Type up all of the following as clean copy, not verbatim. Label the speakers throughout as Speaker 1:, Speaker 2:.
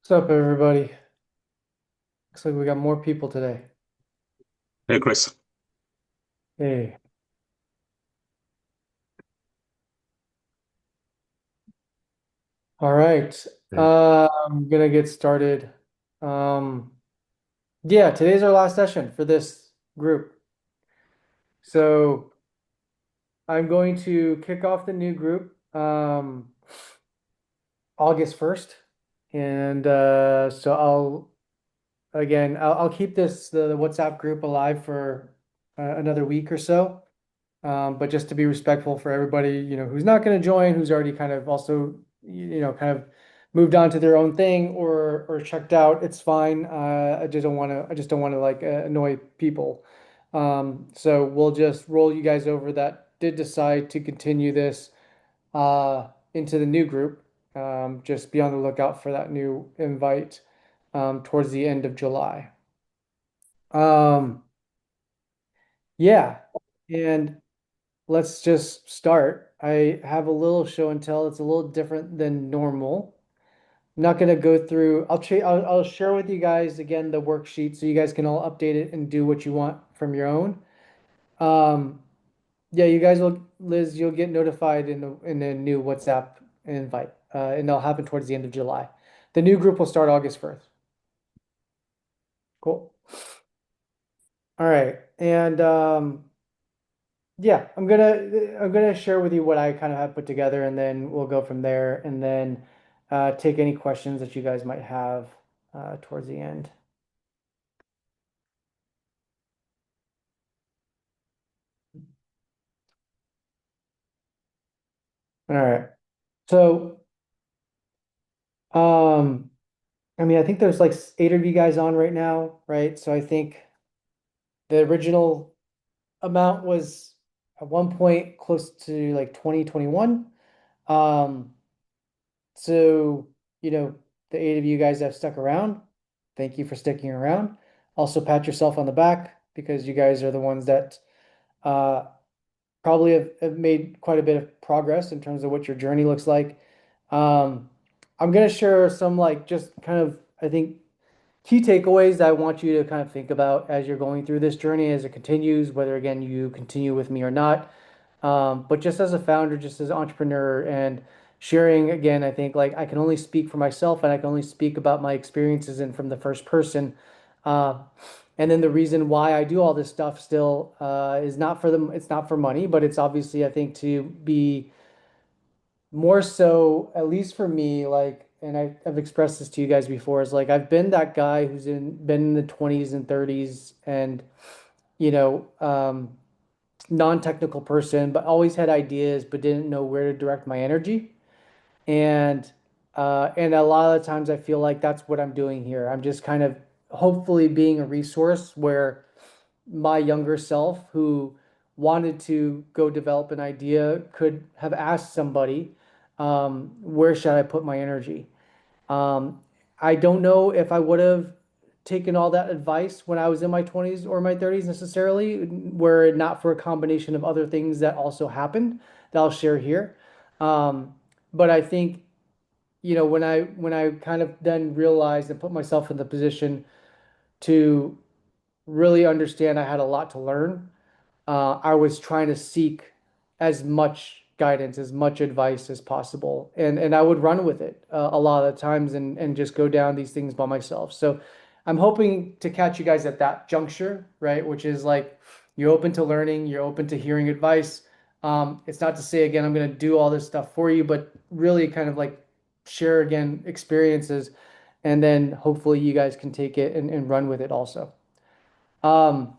Speaker 1: What's up, everybody? Looks like we got more people today.
Speaker 2: Hey, Chris.
Speaker 1: Hey, all right.
Speaker 2: Hey.
Speaker 1: I'm gonna get started. Um, yeah, today's our last session for this group. So I'm going to kick off the new group August 1st. And so I'll keep the WhatsApp group alive for another week or so. But just to be respectful for everybody, who's not going to join, who's already kind of also, kind of moved on to their own thing or checked out, it's fine. I just don't want to like annoy people. So we'll just roll you guys over that did decide to continue this into the new group. Just be on the lookout for that new invite towards the end of July. Um, yeah, and let's just start. I have a little show and tell. It's a little different than normal. I'm not going to go through. I'll share with you guys again the worksheet so you guys can all update it and do what you want from your own. Um, yeah, you guys will, Liz, you'll get notified in the new WhatsApp invite, and that'll happen towards the end of July. The new group will start August 1st. Cool. All right, and yeah, I'm gonna share with you what I kind of have put together, and then we'll go from there, and then take any questions that you guys might have towards the end. All right. So, um, I mean, I think there's like eight of you guys on right now, right? So I think the original amount was at one point close to like 2021. Um, So, the eight of you guys that have stuck around, thank you for sticking around. Also, pat yourself on the back because you guys are the ones that uh, probably have made quite a bit of progress in terms of what your journey looks like. Um, I'm going to share some, like, just kind of, I think, key takeaways that I want you to kind of think about as you're going through this journey as it continues, whether again you continue with me or not. But just as a founder, just as an entrepreneur, and sharing again, I think like I can only speak for myself and I can only speak about my experiences and from the first person. Uh, and then the reason why I do all this stuff still is not for them, it's not for money, but it's obviously, I think, to be more so, at least for me, like, and I've expressed this to you guys before, is like I've been that guy been in the 20s and 30s and you know, um, non-technical person, but always had ideas, but didn't know where to direct my energy. And a lot of the times I feel like that's what I'm doing here. I'm just kind of hopefully being a resource where my younger self who wanted to go develop an idea could have asked somebody, where should I put my energy? Um, I don't know if I would have taken all that advice when I was in my 20s or my 30s necessarily, were it not for a combination of other things that also happened that I'll share here. But I think, when I kind of then realized and put myself in the position to really understand I had a lot to learn, I was trying to seek as much guidance, as much advice as possible, and I would run with it a lot of the times and just go down these things by myself. So I'm hoping to catch you guys at that juncture, right? Which is like you're open to learning, you're open to hearing advice. It's not to say again I'm going to do all this stuff for you, but really kind of like share again experiences, and then hopefully you guys can take it and run with it also. Um,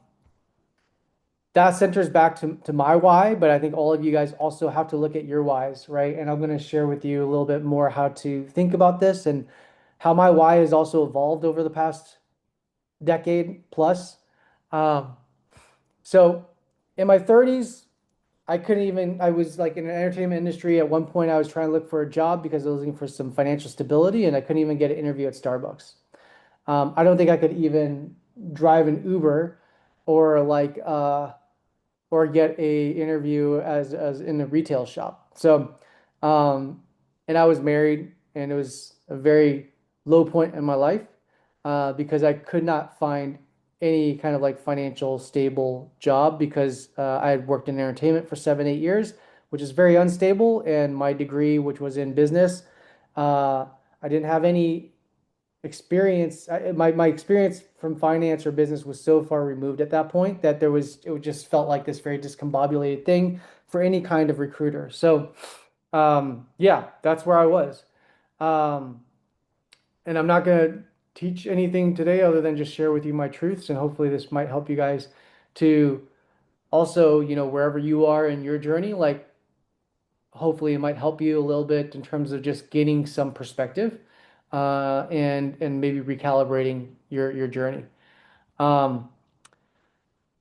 Speaker 1: that centers back to my why, but I think all of you guys also have to look at your whys, right? And I'm going to share with you a little bit more how to think about this and how my why has also evolved over the past decade plus. Um, so in my 30s, I was like in an entertainment industry. At one point, I was trying to look for a job because I was looking for some financial stability and I couldn't even get an interview at Starbucks. I don't think I could even drive an Uber or or get a interview as in a retail shop. So, um, and I was married, and it was a very low point in my life because I could not find any kind of like financial stable job because I had worked in entertainment for 7, 8 years, which is very unstable, and my degree, which was in business, uh, I didn't have any experience. My experience from finance or business was so far removed at that point that it just felt like this very discombobulated thing for any kind of recruiter. So yeah, that's where I was. Um, and I'm not going to teach anything today other than just share with you my truths, and hopefully this might help you guys to also, wherever you are in your journey, like hopefully it might help you a little bit in terms of just gaining some perspective and maybe recalibrating your journey. Um,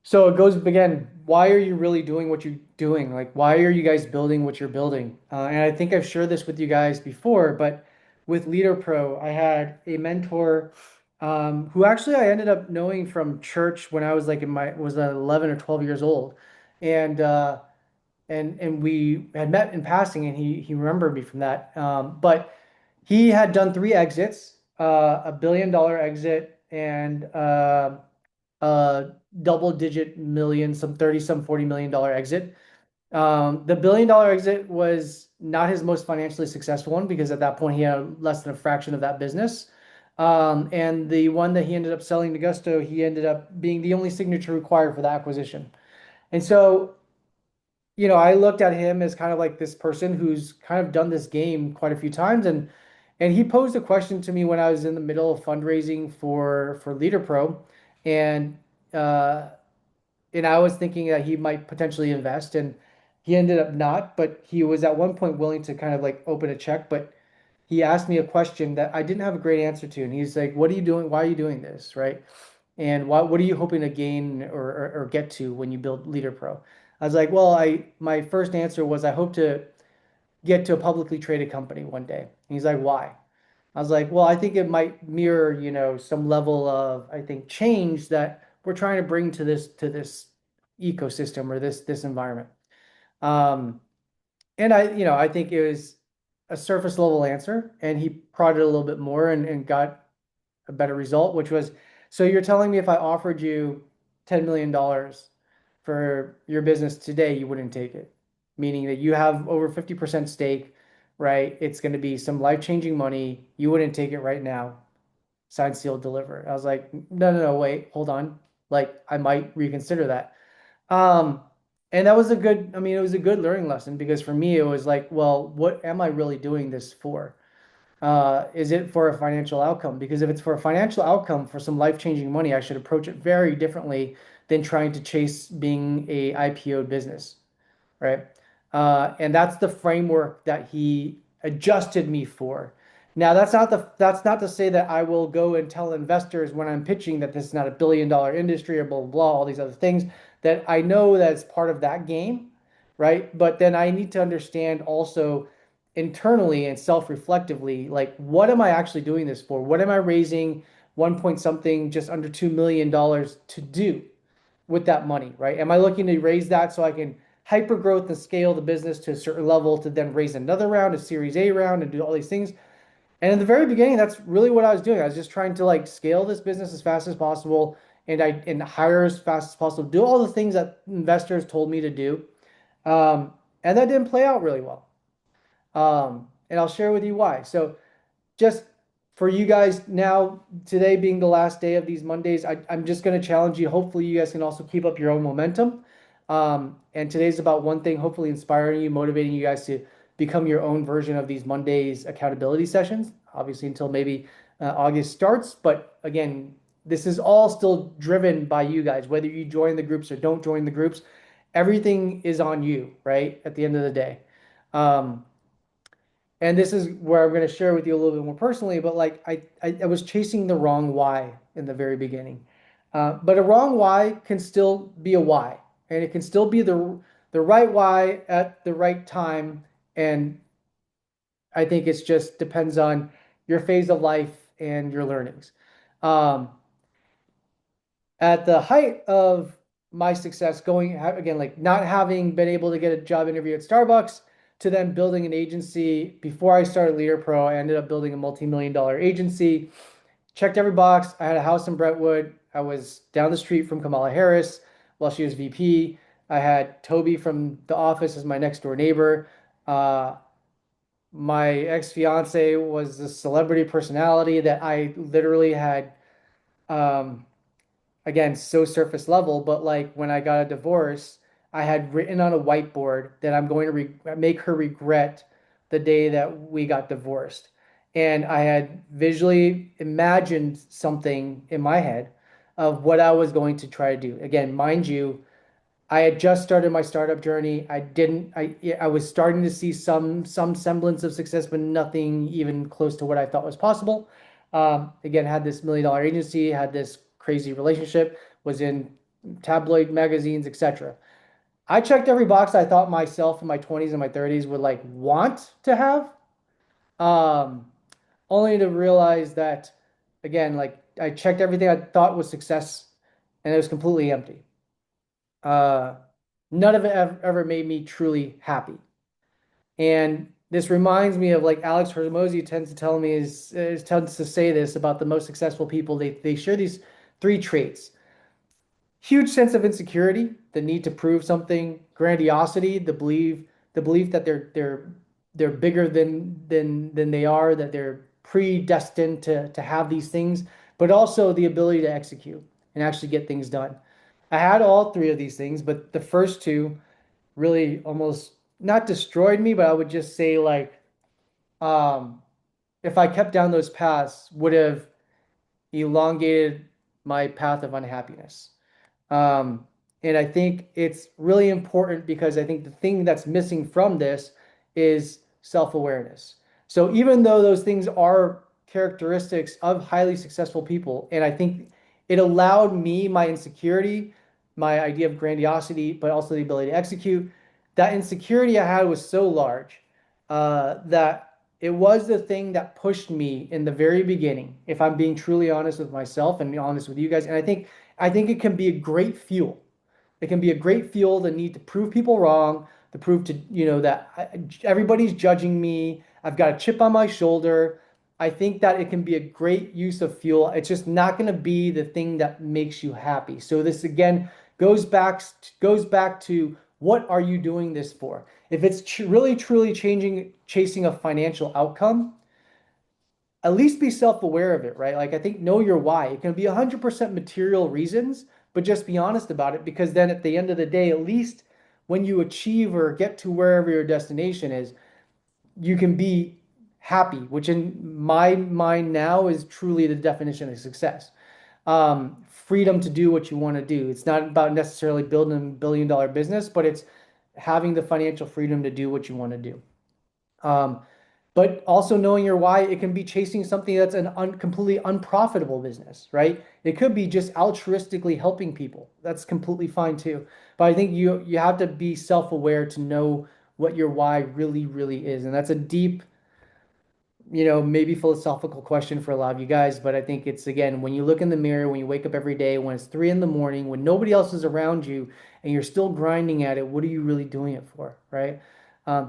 Speaker 1: so it goes again, why are you really doing what you're doing? Like, why are you guys building what you're building? And I think I've shared this with you guys before, but with Leader Pro, I had a mentor who actually I ended up knowing from church when I was like was 11 or 12 years old. And and we had met in passing, and he remembered me from that. But he had done three exits, a $1 billion exit and a double digit million, some 30, some $40 million exit. The $1 billion exit was not his most financially successful one because at that point he had less than a fraction of that business. And the one that he ended up selling to Gusto, he ended up being the only signature required for the acquisition. And so, I looked at him as kind of like this person who's kind of done this game quite a few times, and he posed a question to me when I was in the middle of fundraising for Leader Pro, and uh, and I was thinking that he might potentially invest, and he ended up not, but he was at one point willing to kind of like open a check, but he asked me a question that I didn't have a great answer to, and he's like, "What are you doing? Why are you doing this?" Right? And what are you hoping to gain or get to when you build Leader Pro? I was like, well, I my first answer was I hope to get to a publicly traded company one day. And he's like, why? I was like, well, I think it might mirror, some level of, I think, change that we're trying to bring to this ecosystem or this environment. Um, and I think it was a surface level answer, and he prodded a little bit more and got a better result, which was, so you're telling me if I offered you $10 million for your business today, you wouldn't take it, meaning that you have over 50% stake, right? It's going to be some life-changing money. You wouldn't take it right now. Sign, seal, deliver. I was like, no, no, no, wait, hold on. Like, I might reconsider that. Um, and that was I mean, it was a good learning lesson because for me, it was like, well, what am I really doing this for? Is it for a financial outcome? Because if it's for a financial outcome for some life-changing money, I should approach it very differently than trying to chase being a IPO business, right? And that's the framework that he adjusted me for. Now, that's not to say that I will go and tell investors when I'm pitching that this is not a $1 billion industry or blah blah blah, all these other things that I know that it's part of that game, right? But then I need to understand also internally and self-reflectively, like what am I actually doing this for? What am I raising one point something, just under $2 million to do with that money, right? Am I looking to raise that so I can hyper growth and scale the business to a certain level to then raise another round, a Series A round, and do all these things? And in the very beginning, that's really what I was doing. I was just trying to like scale this business as fast as possible and hire as fast as possible, do all the things that investors told me to do. And that didn't play out really well. And I'll share with you why. So just for you guys now, today being the last day of these Mondays, I'm just going to challenge you. Hopefully, you guys can also keep up your own momentum. And today's about one thing, hopefully inspiring you, motivating you guys to become your own version of these Mondays accountability sessions, obviously until maybe August starts. But again, this is all still driven by you guys, whether you join the groups or don't join the groups. Everything is on you, right? At the end of the day. Um, and this is where I'm going to share with you a little bit more personally, but like I was chasing the wrong why in the very beginning. But a wrong why can still be a why, and it can still be the right why at the right time. And I think it's just depends on your phase of life and your learnings. Um, at the height of my success, going again, like not having been able to get a job interview at Starbucks, to then building an agency. Before I started Leader Pro, I ended up building a multi-million-dollar agency. Checked every box. I had a house in Brentwood. I was down the street from Kamala Harris while she was VP. I had Toby from The Office as my next door neighbor. Uh, my ex-fiance was a celebrity personality that I literally had, um, again, so surface level, but like when I got a divorce, I had written on a whiteboard that I'm going to make her regret the day that we got divorced. And I had visually imagined something in my head of what I was going to try to do. Again, mind you, I had just started my startup journey. I was starting to see some semblance of success, but nothing even close to what I thought was possible. Again, had this $1 million agency, had this crazy relationship, was in tabloid magazines, etc. I checked every box I thought myself in my 20s and my 30s would like want to have. Um, Only to realize that again, like I checked everything I thought was success and it was completely empty. Uh, None of it ever made me truly happy. And this reminds me of like Alex Hormozy tends to tell me is tends to say this about the most successful people. They share these three traits: huge sense of insecurity, the need to prove something; grandiosity, the belief that they're bigger than they are, that they're predestined to have these things; but also the ability to execute and actually get things done. I had all three of these things, but the first two really almost not destroyed me, but I would just say like um if I kept down those paths, would have elongated my path of unhappiness. Um, and I think it's really important because I think the thing that's missing from this is self-awareness. So even though those things are characteristics of highly successful people, and I think it allowed me my insecurity, my idea of grandiosity, but also the ability to execute, that insecurity I had was so large that it was the thing that pushed me in the very beginning, if I'm being truly honest with myself and honest with you guys. And I think it can be a great fuel. It can be a great fuel, the need to prove people wrong, to prove to, that everybody's judging me. I've got a chip on my shoulder. I think that it can be a great use of fuel. It's just not going to be the thing that makes you happy. So this again goes back to what are you doing this for? If it's really truly chasing a financial outcome, at least be self-aware of it, right? Like I think know your why. It can be 100% material reasons, but just be honest about it because then at the end of the day, at least when you achieve or get to wherever your destination is, you can be happy, which in my mind now is truly the definition of success. Freedom to do what you want to do. It's not about necessarily building a billion-dollar business, but it's having the financial freedom to do what you want to do. Um, but also knowing your why, it can be chasing something that's an completely unprofitable business, right? It could be just altruistically helping people. That's completely fine too. But I think you have to be self-aware to know what your why really, really is. And that's a deep, maybe philosophical question for a lot of you guys, but I think it's again, when you look in the mirror, when you wake up every day, when it's 3 in the morning, when nobody else is around you and you're still grinding at it, what are you really doing it for, right?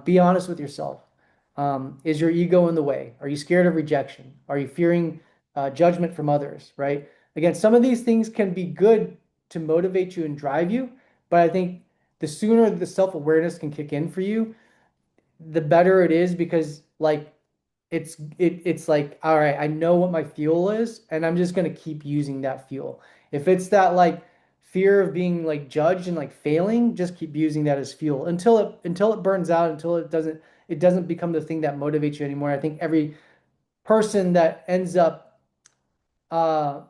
Speaker 1: Be honest with yourself. Is your ego in the way? Are you scared of rejection? Are you fearing judgment from others, right? Again, some of these things can be good to motivate you and drive you, but I think the sooner the self-awareness can kick in for you, the better it is because like it's like, all right, I know what my fuel is, and I'm just gonna keep using that fuel. If it's that like fear of being like judged and like failing, just keep using that as fuel until it burns out, until it doesn't become the thing that motivates you anymore. I think every person that ends up uh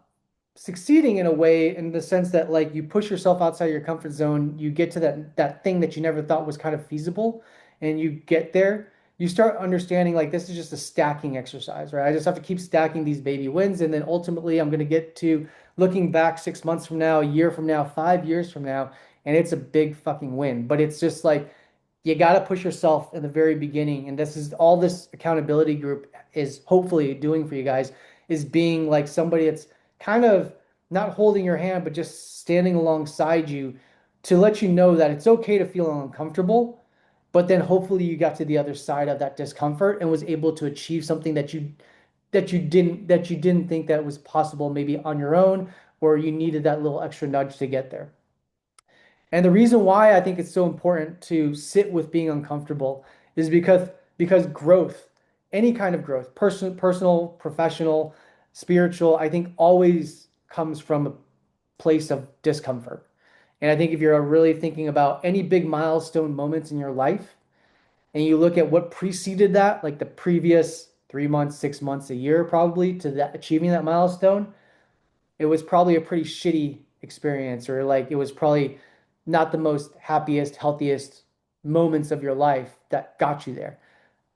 Speaker 1: succeeding in a way in the sense that like you push yourself outside your comfort zone, you get to that thing that you never thought was kind of feasible, and you get there, you start understanding like this is just a stacking exercise, right? I just have to keep stacking these baby wins, and then ultimately I'm going to get to looking back 6 months from now, a year from now, 5 years from now, and it's a big fucking win. But it's just like you got to push yourself in the very beginning, and this is all this accountability group is hopefully doing for you guys, is being like somebody that's kind of not holding your hand, but just standing alongside you to let you know that it's okay to feel uncomfortable. but then hopefully you got to the other side of that discomfort and was able to achieve something that you didn't think that was possible maybe on your own, or you needed that little extra nudge to get there. And the reason why I think it's so important to sit with being uncomfortable is because growth, any kind of growth, personal, professional, spiritual, I think always comes from a place of discomfort. And I think if you're really thinking about any big milestone moments in your life, and you look at what preceded that, like the previous 3 months, 6 months, a year, probably to that achieving that milestone, it was probably a pretty shitty experience, or like it was probably not the most happiest, healthiest moments of your life that got you there.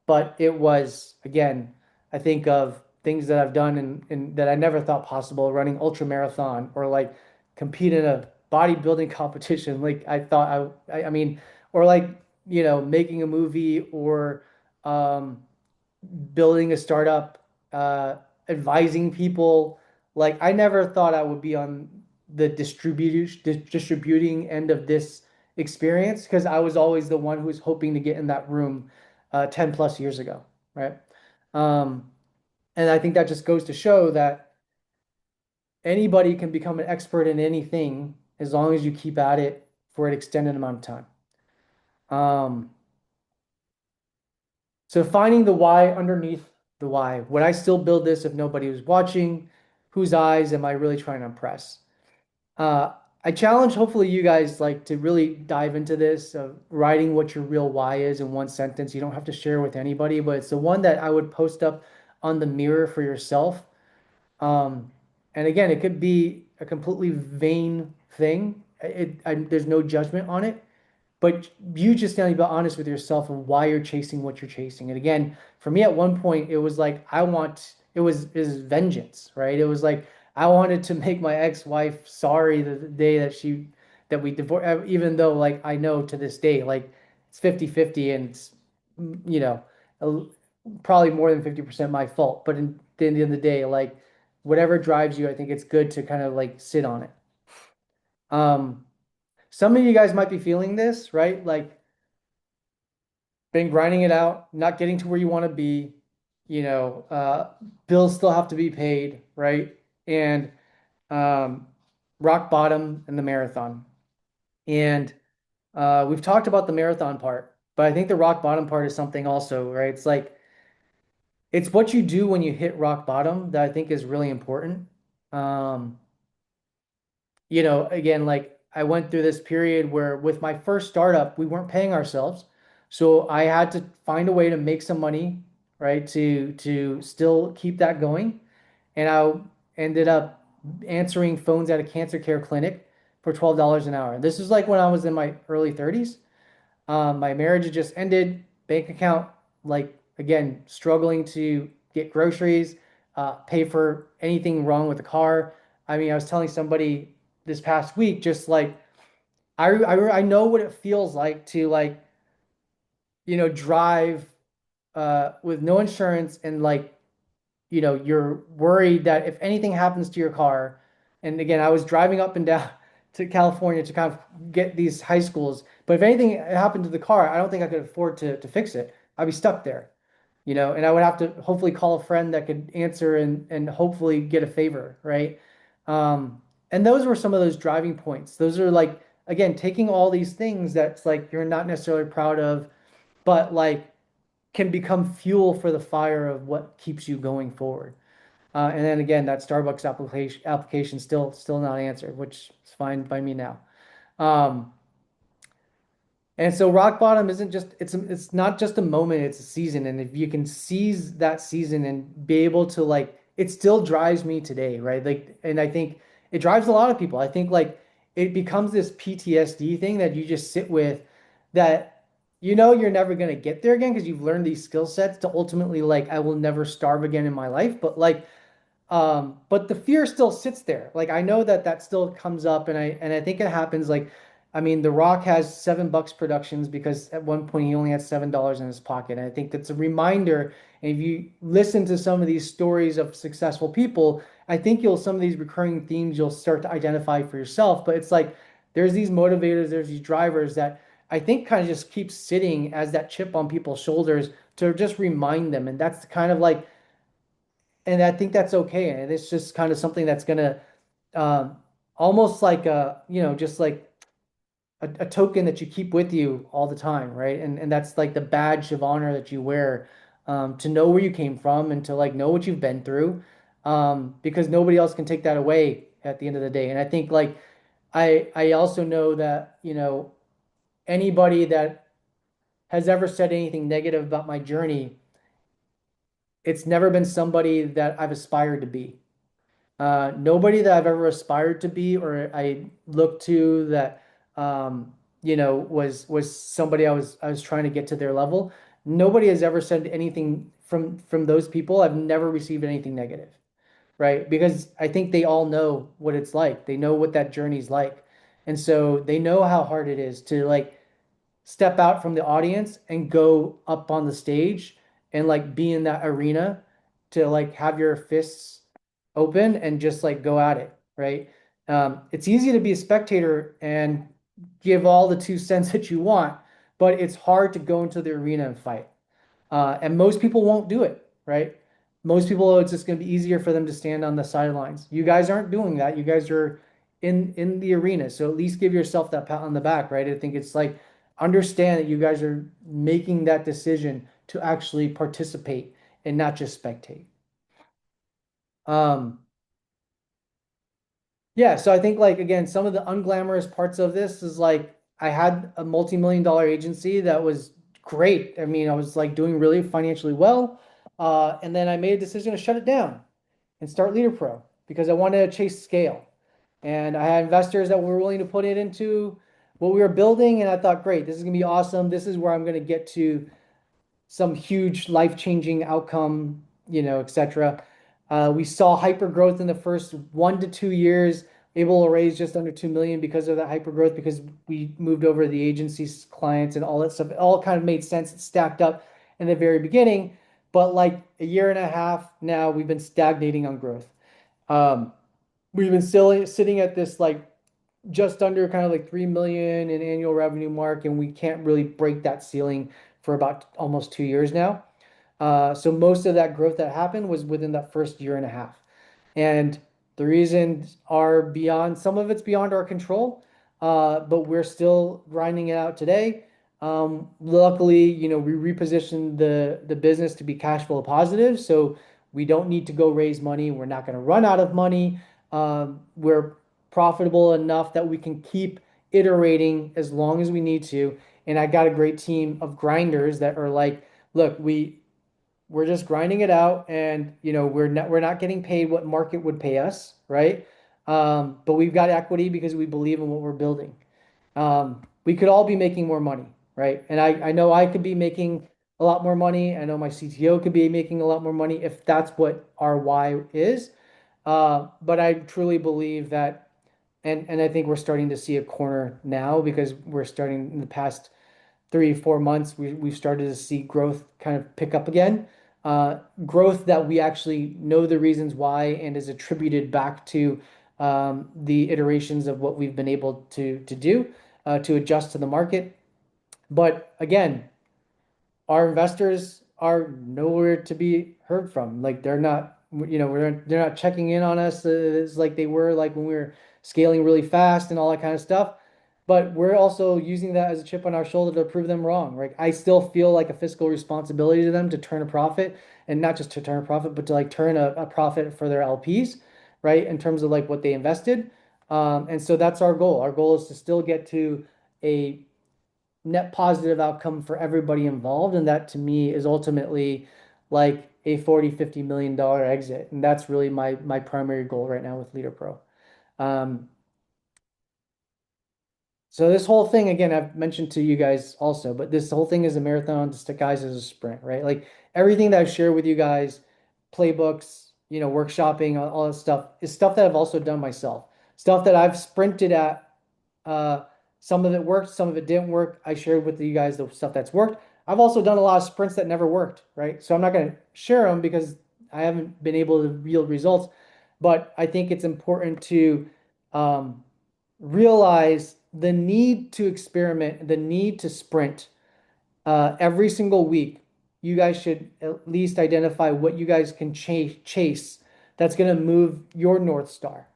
Speaker 1: But it was, again, I think of things that I've done and that I never thought possible, running ultra marathon or like compete in a bodybuilding competition. Like I thought I mean, or like, making a movie or um, building a startup, advising people. Like I never thought I would be on the distributing end of this experience because I was always the one who was hoping to get in that room 10 plus years ago, right? Um, and I think that just goes to show that anybody can become an expert in anything as long as you keep at it for an extended amount of time. Um, So finding the why underneath the why. Would I still build this if nobody was watching? Whose eyes am I really trying to impress? Uh, I challenge hopefully you guys like to really dive into this of writing what your real why is in one sentence. You don't have to share with anybody, but it's the one that I would post up on the mirror for yourself. Um, and again, it could be a completely vain thing. There's no judgment on it. But you just gotta be honest with yourself of why you're chasing what you're chasing. And again, for me at one point, it was like it was vengeance, right? It was like I wanted to make my ex-wife sorry the day that we divorced, even though like I know to this day, like it's 50-50 and it's you know, a- probably more than 50% my fault. But in the end of the day, like whatever drives you, I think it's good to kind of like sit on it. Um, some of you guys might be feeling this, right? Like been grinding it out, not getting to where you want to be, bills still have to be paid, right? And um, rock bottom in the marathon. And we've talked about the marathon part, but I think the rock bottom part is something also, right? It's like it's what you do when you hit rock bottom that I think is really important. Um, again, like I went through this period where with my first startup, we weren't paying ourselves. So I had to find a way to make some money, right, to still keep that going. And I ended up answering phones at a cancer care clinic for $12 an hour. This is like when I was in my early 30s. My marriage had just ended, bank account, like again, struggling to get groceries, pay for anything wrong with the car. I mean, I was telling somebody this past week, just like I know what it feels like to like, drive with no insurance and like you're worried that if anything happens to your car, and again, I was driving up and down to California to kind of get these high schools, but if anything happened to the car, I don't think I could afford to fix it. I'd be stuck there, and I would have to hopefully call a friend that could answer and hopefully get a favor, right? And those were some of those driving points. Those are like, again, taking all these things that's like you're not necessarily proud of, but like can become fuel for the fire of what keeps you going forward. And then again, that Starbucks application still not answered, which is fine by me now. Um, and so rock bottom isn't just it's not just a moment, it's a season. And if you can seize that season and be able to like it still drives me today, right? Like and I think it drives a lot of people. I think like it becomes this PTSD thing that you just sit with that you're never gonna get there again because you've learned these skill sets to ultimately like I will never starve again in my life. But like but the fear still sits there. Like I know that that still comes up, and I think it happens. Like, I mean, The Rock has $7 productions because at one point he only had $7 in his pocket. And I think that's a reminder. And if you listen to some of these stories of successful people, I think you'll some of these recurring themes you'll start to identify for yourself. But it's like there's these motivators, there's these drivers that I think kind of just keeps sitting as that chip on people's shoulders to just remind them. And that's kind of like, and I think that's okay. And it's just kind of something that's gonna um, almost like just like a token that you keep with you all the time, right? And that's like the badge of honor that you wear to know where you came from and to like know what you've been through, because nobody else can take that away at the end of the day. And I think like I also know that anybody that has ever said anything negative about my journey, it's never been somebody that I've aspired to be. Nobody that I've ever aspired to be or I looked to that was somebody I was trying to get to their level. Nobody has ever said anything from those people. I've never received anything negative, right? Because I think they all know what it's like. They know what that journey's like. And so they know how hard it is to like step out from the audience and go up on the stage and like be in that arena to like have your fists open and just like go at it, right? It's easy to be a spectator and give all the 2 cents that you want, but it's hard to go into the arena and fight. And most people won't do it, right? Most people, it's just going to be easier for them to stand on the sidelines. You guys aren't doing that. You guys are in the arena, so at least give yourself that pat on the back, right? I think it's like understand that you guys are making that decision to actually participate and not just spectate. Um, Yeah, so I think like again, some of the unglamorous parts of this is like I had a multi-million-dollar agency that was great. I mean, I was like doing really financially well. And then I made a decision to shut it down and start Leader Pro because I wanted to chase scale. And I had investors that were willing to put it into what we were building, and I thought, great, this is gonna be awesome. This is where I'm gonna get to some huge life-changing outcome, etc. We saw hyper growth in the first 1 to 2 years, able to raise just under 2 million because of that hyper growth, because we moved over the agency's clients and all that stuff. It all kind of made sense. It stacked up in the very beginning, but like a year and a half now, we've been stagnating on growth. Um, we've been still sitting at this like just under kind of like 3 million in annual revenue mark, and we can't really break that ceiling for about almost 2 years now. So most of that growth that happened was within that first year and a half. And the reasons are beyond, some of it's beyond our control, but we're still grinding it out today. Luckily, we repositioned the business to be cash flow positive, so we don't need to go raise money. We're not going to run out of money. We're profitable enough that we can keep iterating as long as we need to. And I got a great team of grinders that are like, look, we're just grinding it out, and we're not getting paid what market would pay us, right? But we've got equity because we believe in what we're building. We could all be making more money, right? And I know I could be making a lot more money. I know my CTO could be making a lot more money if that's what our why is. But I truly believe that, and I think we're starting to see a corner now because we're starting in the past 3 4 months, we've started to see growth kind of pick up again. Growth that we actually know the reasons why and is attributed back to the iterations of what we've been able to do to adjust to the market. But again, our investors are nowhere to be heard from. Like they're not checking in on us as like they were like when we were scaling really fast and all that kind of stuff. But we're also using that as a chip on our shoulder to prove them wrong. Right? I still feel like a fiscal responsibility to them to turn a profit, and not just to turn a profit, but to like turn a profit for their LPs, right? In terms of like what they invested. And so that's our goal. Our goal is to still get to a net positive outcome for everybody involved. And that to me is ultimately like a 40, $50 million exit. And that's really my primary goal right now with Leader Pro. Um, so this whole thing, again, I've mentioned to you guys also, but this whole thing is a marathon disguised as a sprint, right? Like everything that I've shared with you guys, playbooks, workshopping, all that stuff is stuff that I've also done myself. Stuff that I've sprinted at. Uh, some of it worked, some of it didn't work. I shared with you guys the stuff that's worked. I've also done a lot of sprints that never worked, right? So I'm not going to share them because I haven't been able to yield results. But I think it's important to um, realize the need to experiment, the need to sprint every single week, you guys should at least identify what you guys can chase that's going to move your North Star.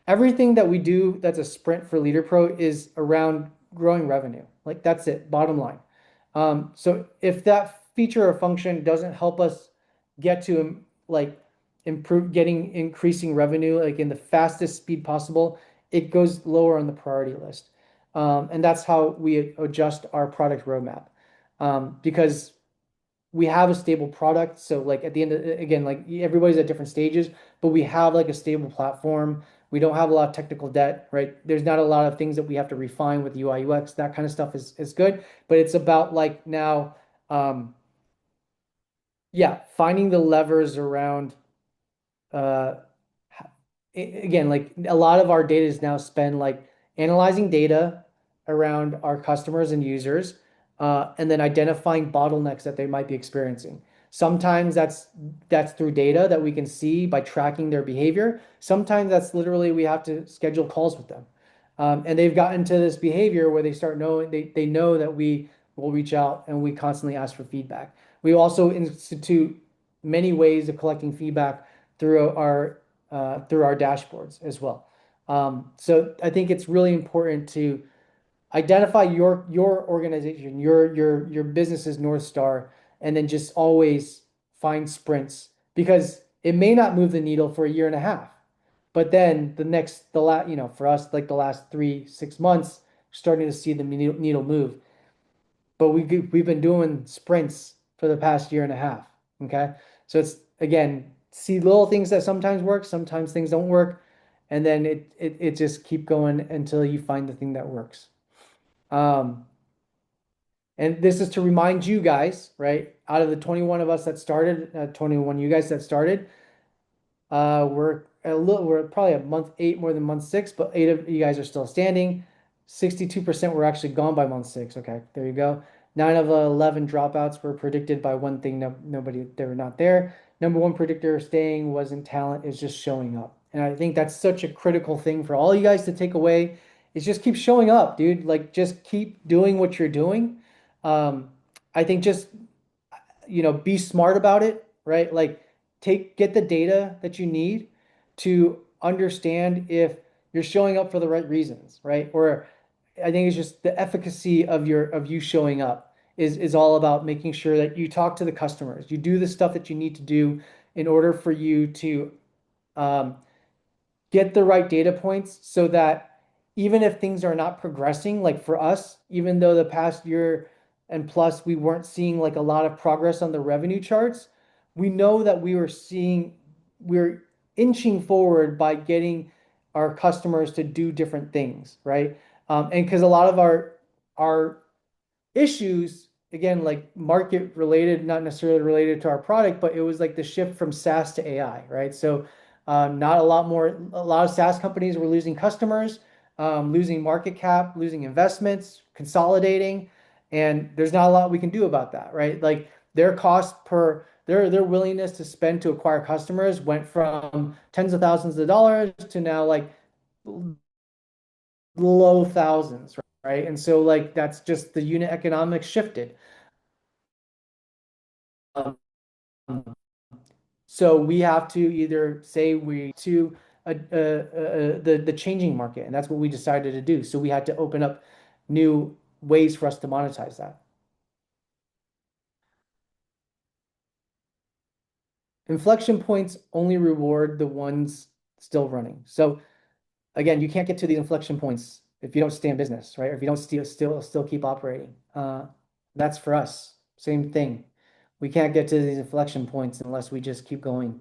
Speaker 1: Everything that we do that's a sprint for Leader Pro is around growing revenue. Like that's it, bottom line. So if that feature or function doesn't help us get to like improve getting increasing revenue like in the fastest speed possible, it goes lower on the priority list. And that's how we adjust our product roadmap. Because we have a stable product. So like at the end of, again, like everybody's at different stages, but we have like a stable platform. We don't have a lot of technical debt, right? There's not a lot of things that we have to refine with UI UX. That kind of stuff is good, but it's about like now, yeah, finding the levers around uh again, like a lot of our data is now spent like analyzing data around our customers and users, and then identifying bottlenecks that they might be experiencing. Sometimes that's through data that we can see by tracking their behavior. Sometimes that's literally we have to schedule calls with them. And they've gotten to this behavior where they start knowing they know that we will reach out and we constantly ask for feedback. We also institute many ways of collecting feedback through our dashboards as well. So I think it's really important to identify your organization, your business's North Star, and then just always find sprints because it may not move the needle for a year and a half, but then for us, like the last 3, 6 months, starting to see the needle move. But we've been doing sprints for the past year and a half. Okay. So it's again, see little things that sometimes work, sometimes things don't work, and then it just keep going until you find the thing that works. Um, and this is to remind you guys, right? Out of the 21 of us that started, 21 you guys that started, we're probably a month 8 more than month 6, but 8 of you guys are still standing. 62% were actually gone by month 6. Okay, there you go. 9 of 11 dropouts were predicted by one thing. No, nobody, they were not there. Number one predictor of staying wasn't talent, is just showing up. And I think that's such a critical thing for all you guys to take away is just keep showing up, dude. Like just keep doing what you're doing. Um, I think just be smart about it, right? Like get the data that you need to understand if you're showing up for the right reasons, right? Or I think it's just the efficacy of you showing up is all about making sure that you talk to the customers, you do the stuff that you need to do in order for you to um, get the right data points so that even if things are not progressing, like for us, even though the past year and plus we weren't seeing like a lot of progress on the revenue charts, we know that we're inching forward by getting our customers to do different things, right? And because a lot of our issues, again, like market related, not necessarily related to our product, but it was like the shift from SaaS to AI, right? So, not a lot more, a lot of SaaS companies were losing customers, losing market cap, losing investments, consolidating, and there's not a lot we can do about that, right? Like their willingness to spend to acquire customers went from tens of thousands of dollars to now like low thousands, right? And so like that's just the unit economics shifted. Um, so we have to either say we to the changing market, and that's what we decided to do. So we had to open up new ways for us to monetize that. Inflection points only reward the ones still running. So again, you can't get to these inflection points if you don't stay in business, right? Or if you don't still keep operating. That's for us. Same thing. We can't get to these inflection points unless we just keep going.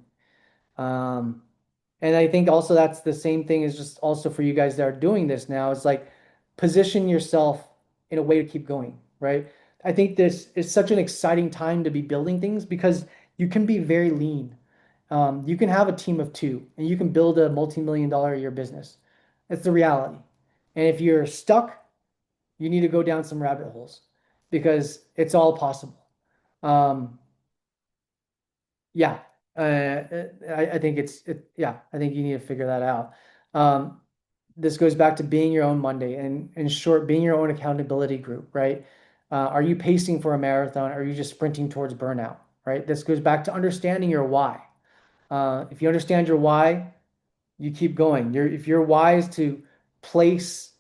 Speaker 1: Um, and I think also that's the same thing as just also for you guys that are doing this now. It's like position yourself in a way to keep going, right? I think this is such an exciting time to be building things because you can be very lean. You can have a team of two and you can build a multi-million-dollar a year business. It's the reality. And if you're stuck, you need to go down some rabbit holes because it's all possible. Um, yeah, I think yeah, I think you need to figure that out. Um, this goes back to being your own Monday and in short, being your own accountability group, right? Are you pacing for a marathon? Or are you just sprinting towards burnout, right? This goes back to understanding your why. If you understand your why, you keep going. If your why is to place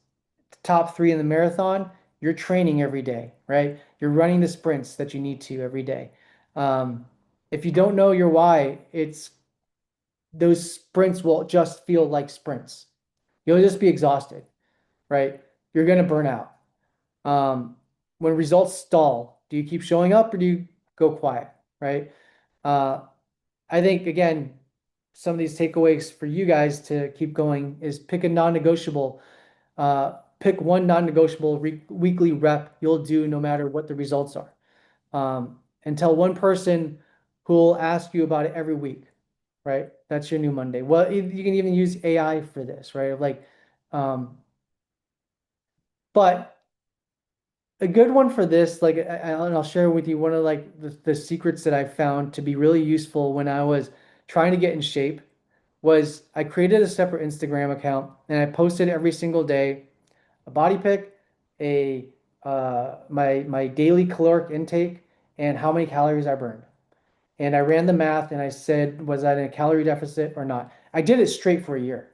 Speaker 1: the top three in the marathon, you're training every day, right? You're running the sprints that you need to every day. Um, if you don't know your why, it's those sprints will just feel like sprints. You'll just be exhausted, right? You're going to burn out. Um, when results stall, do you keep showing up or do you go quiet, right? Uh, I think, again, some of these takeaways for you guys to keep going is pick a non-negotiable. Pick one non-negotiable weekly rep you'll do no matter what the results are. And tell one person who will ask you about it every week, right? That's your new Monday. Well, you can even use AI for this, right? Um, but a good one for this, and I'll share with you one of like the secrets that I found to be really useful when I was trying to get in shape was I created a separate Instagram account and I posted every single day a body pic, a my daily caloric intake, and how many calories I burned. And I ran the math and I said, was I in a calorie deficit or not? I did it straight for a year.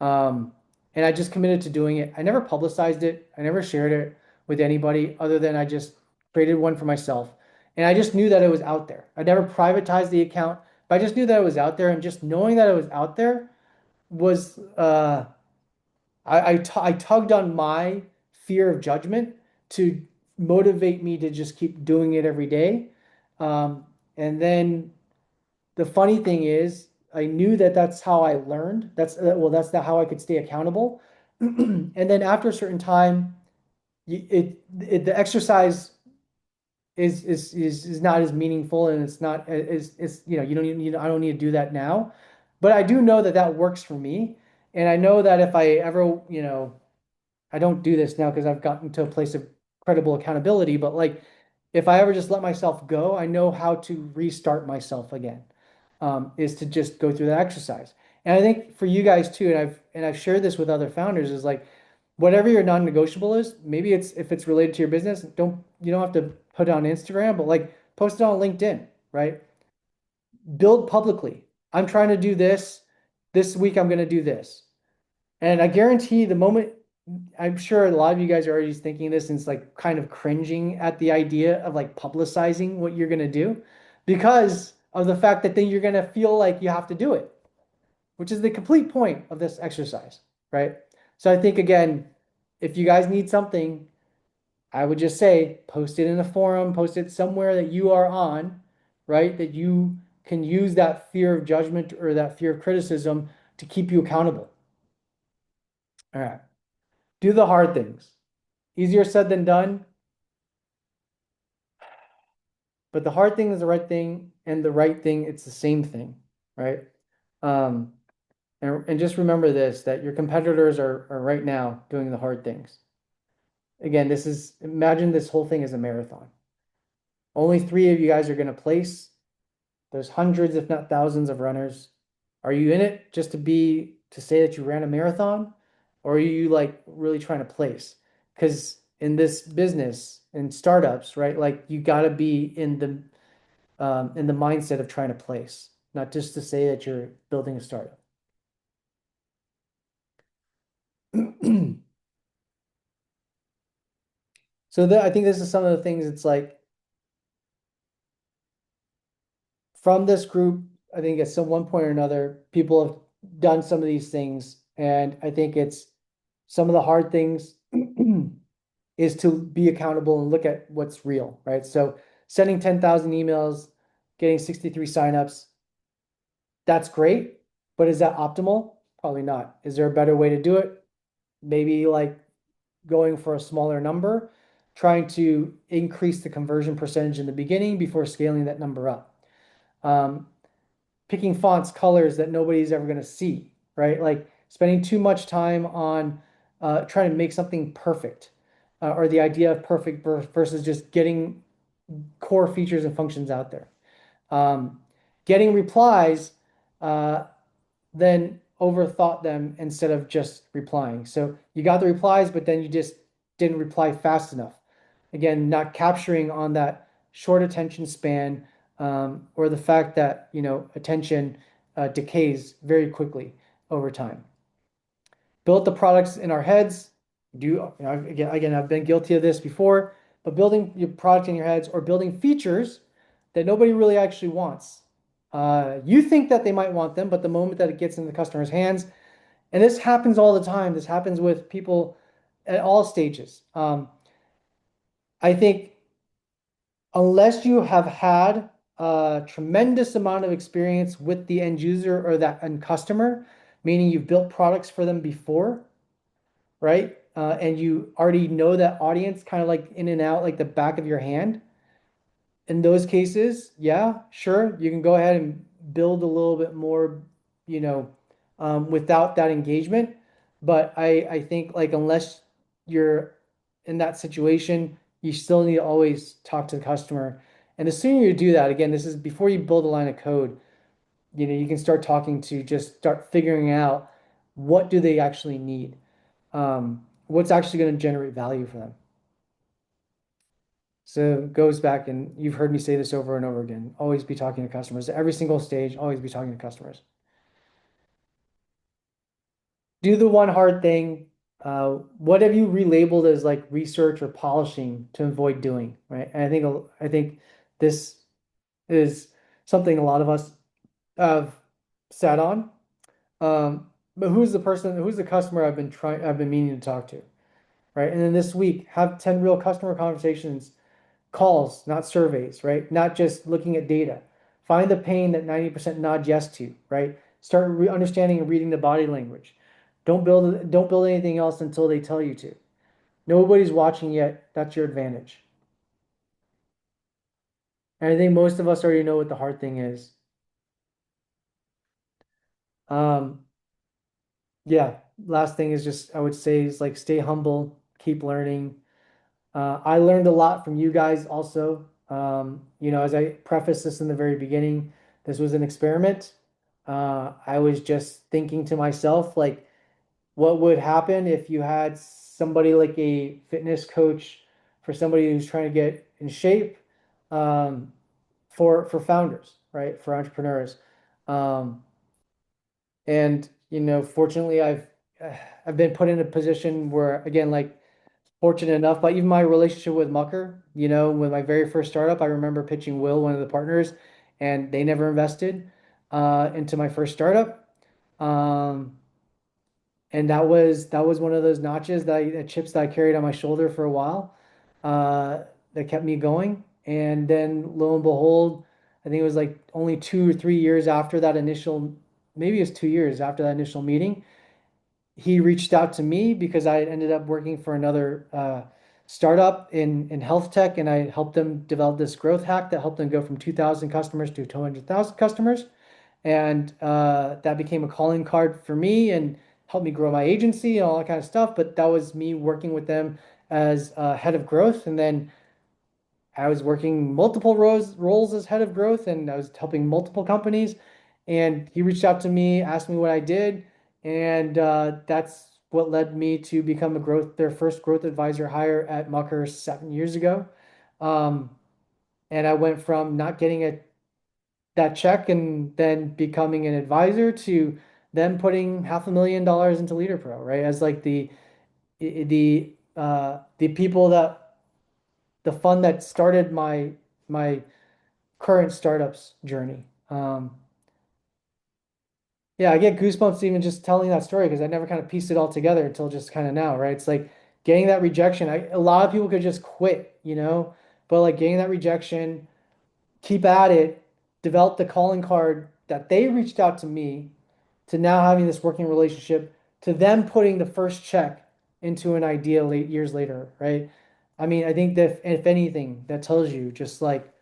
Speaker 1: Um, and I just committed to doing it. I never publicized it. I never shared it with anybody other than I just created one for myself. And I just knew that it was out there. I never privatized the account, but I just knew that it was out there. And just knowing that it was out there was, I tugged on my fear of judgment to motivate me to just keep doing it every day. Um, and then the funny thing is, I knew that that's how I learned. That's how I could stay accountable. And then after a certain time, the exercise is not as meaningful, and it's not is you don't need I don't need to do that now, but I do know that that works for me, and I know that if I ever I don't do this now because I've gotten to a place of credible accountability, but like if I ever just let myself go, I know how to restart myself again, is to just go through that exercise. And I think for you guys too, and I've shared this with other founders, is like whatever your non-negotiable is, maybe it's if it's related to your business, you don't have to put it on Instagram, but like post it on LinkedIn, right? Build publicly. I'm trying to do this. This week I'm going to do this. And I guarantee the moment, I'm sure a lot of you guys are already thinking this and it's like kind of cringing at the idea of like publicizing what you're going to do because of the fact that then you're going to feel like you have to do it, which is the complete point of this exercise, right? So I think, again, if you guys need something, I would just say post it in a forum, post it somewhere that you are on, right? That you can use that fear of judgment or that fear of criticism to keep you accountable. All right. Do the hard things. Easier said than done, but the hard thing is the right thing, and the right thing, it's the same thing, right? Um, and just remember this, that your competitors are right now doing the hard things. Again, imagine this whole thing is a marathon. Only three of you guys are going to place. There's hundreds, if not thousands, of runners. Are you in it just to say that you ran a marathon? Or are you like really trying to place? Because in this business, in startups, right, like you got to be in the mindset of trying to place, not just to say that you're building a startup. I think this is some of the things. It's like from this group, I think at some one point or another, people have done some of these things, and I think it's some of the hard things is to be accountable and look at what's real, right? So sending 10,000 emails, getting 63 signups, that's great, but is that optimal? Probably not. Is there a better way to do it? Maybe like going for a smaller number, trying to increase the conversion percentage in the beginning before scaling that number up. Um, Picking fonts, colors that nobody's ever going to see, right? Like spending too much time on trying to make something perfect, or the idea of perfect versus just getting core features and functions out there. Um, Getting replies, uh, then overthought them instead of just replying. So you got the replies, but then you just didn't reply fast enough. Again, not capturing on that short attention span, or the fact that, attention decays very quickly over time. Build the products in our heads. Again, I've been guilty of this before, but building your product in your heads or building features that nobody really actually wants. You think that they might want them, but the moment that it gets in the customer's hands, and this happens all the time, this happens with people at all stages. I think unless you have had a tremendous amount of experience with the end user or that end customer, meaning you've built products for them before, right? And you already know that audience kind of like in and out, like the back of your hand. In those cases, yeah, sure, you can go ahead and build a little bit more, you know, without that engagement. But I think like unless you're in that situation, you still need to always talk to the customer. And the sooner you do that, again, this is before you build a line of code, you can start talking to just start figuring out what do they actually need, what's actually going to generate value for them. So it goes back, and you've heard me say this over and over again. Always be talking to customers. At every single stage, always be talking to customers. Do the one hard thing. What have you relabeled as like research or polishing to avoid doing, right? And I think this is something a lot of us have sat on. But who's the customer I've been meaning to talk to, right? And then this week, have 10 real customer conversations, calls, not surveys, right? Not just looking at data. Find the pain that 90% nod yes to, right? Start understanding and reading the body language. Don't build anything else until they tell you to. Nobody's watching yet. That's your advantage. And I think most of us already know what the hard thing is. Um, yeah, last thing is just I would say is like stay humble, keep learning. I learned a lot from you guys also. As I prefaced this in the very beginning, this was an experiment. I was just thinking to myself, like, what would happen if you had somebody like a fitness coach for somebody who's trying to get in shape, um, for founders, right? For entrepreneurs. Um, and fortunately, I've been put in a position where, again, like fortunate enough, but even my relationship with Mucker, with my very first startup, I remember pitching Will, one of the partners, and they never invested into my first startup. Um, and that was one of those notches chips that I carried on my shoulder for a while, that kept me going. And then lo and behold, I think it was like only 2 or 3 years after that initial, maybe it was 2 years after that initial meeting, he reached out to me because I ended up working for another startup in health tech, and I helped them develop this growth hack that helped them go from 2,000 customers to 200,000 customers. And that became a calling card for me and helped me grow my agency and all that kind of stuff. But that was me working with them as head of growth. And then I was working multiple roles as head of growth, and I was helping multiple companies. And he reached out to me, asked me what I did, and that's what led me to become their first growth advisor hire at Mucker 7 years ago. Um, and I went from not getting that check and then becoming an advisor to them putting $500,000 into Leader Pro, right? As like the people that the fund that started my current startups journey. Yeah, I get goosebumps even just telling that story because I never kind of pieced it all together until just kind of now, right? It's like getting that rejection. A lot of people could just quit, but like getting that rejection, keep at it, develop the calling card that they reached out to me, to now having this working relationship, to them putting the first check into an idea years later, right? I mean, I think that if anything, that tells you just like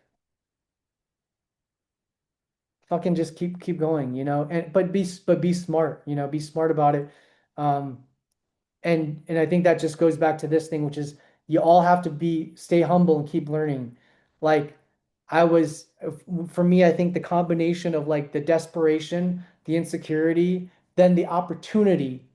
Speaker 1: fucking just keep going, and but be smart, be smart about it. Um, and I think that just goes back to this thing, which is you all have to stay humble and keep learning. Like I was, for me, I think the combination of like the desperation, the insecurity, then the opportunity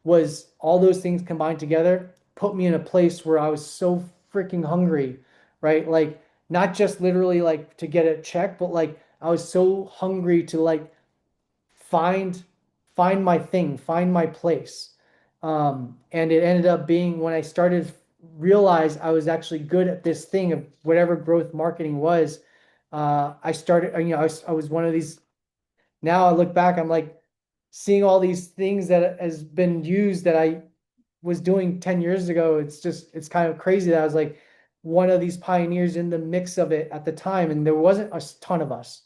Speaker 1: was all those things combined together put me in a place where I was so freaking hungry, right? Like not just literally like to get a check, but like I was so hungry to like find find my thing, find my place. And it ended up being when I started realize I was actually good at this thing of whatever growth marketing was. I started, I was one of these. Now I look back, I'm like seeing all these things that has been used that I was doing 10 years ago. It's kind of crazy that I was like one of these pioneers in the mix of it at the time. And there wasn't a ton of us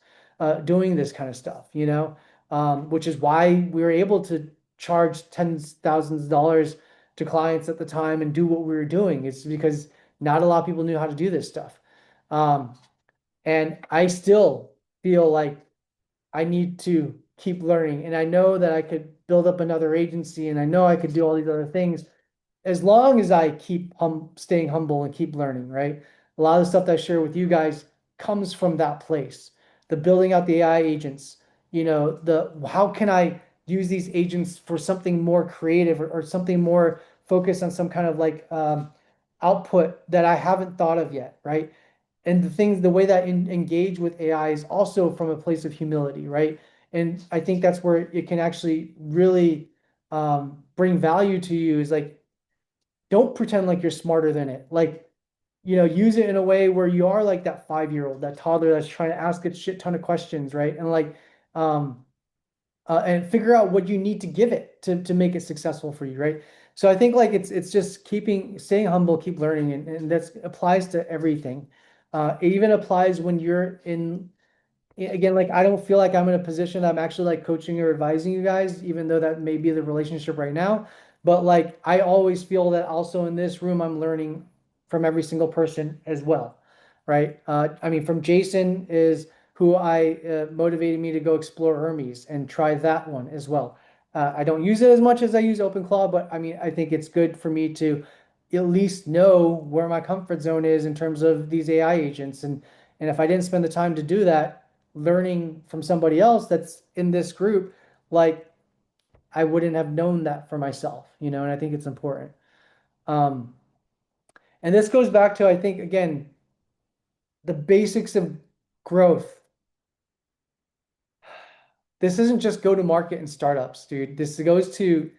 Speaker 1: doing this kind of stuff, which is why we were able to charge tens thousands of dollars to clients at the time and do what we were doing. It's because not a lot of people knew how to do this stuff. Um, and I still feel like I need to keep learning. And I know that I could build up another agency and I know I could do all these other things as long as I keep staying humble and keep learning, right? A lot of the stuff that I share with you guys comes from that place. The building out the AI agents, the how can I use these agents for something more creative or something more focused on some kind of like output that I haven't thought of yet, right? And the way that engage with AI is also from a place of humility, right? And I think that's where it can actually really bring value to you is like don't pretend like you're smarter than it. Like, use it in a way where you are like that 5-year-old, that toddler that's trying to ask a shit ton of questions, right? And like, and figure out what you need to give it to make it successful for you, right? So I think like it's just staying humble, keep learning, and that applies to everything. It even applies when you're in again, like I don't feel like I'm in a position that I'm actually like coaching or advising you guys, even though that may be the relationship right now. But like I always feel that also in this room, I'm learning from every single person as well, right? I mean, from Jason is who I motivated me to go explore Hermes and try that one as well. I don't use it as much as I use OpenClaw, but I mean, I think it's good for me to at least know where my comfort zone is in terms of these AI agents. And if I didn't spend the time to do that, learning from somebody else that's in this group, like I wouldn't have known that for myself, and I think it's important. Um, and this goes back to, I think, again, the basics of growth. This isn't just go to market and startups, dude. This goes to,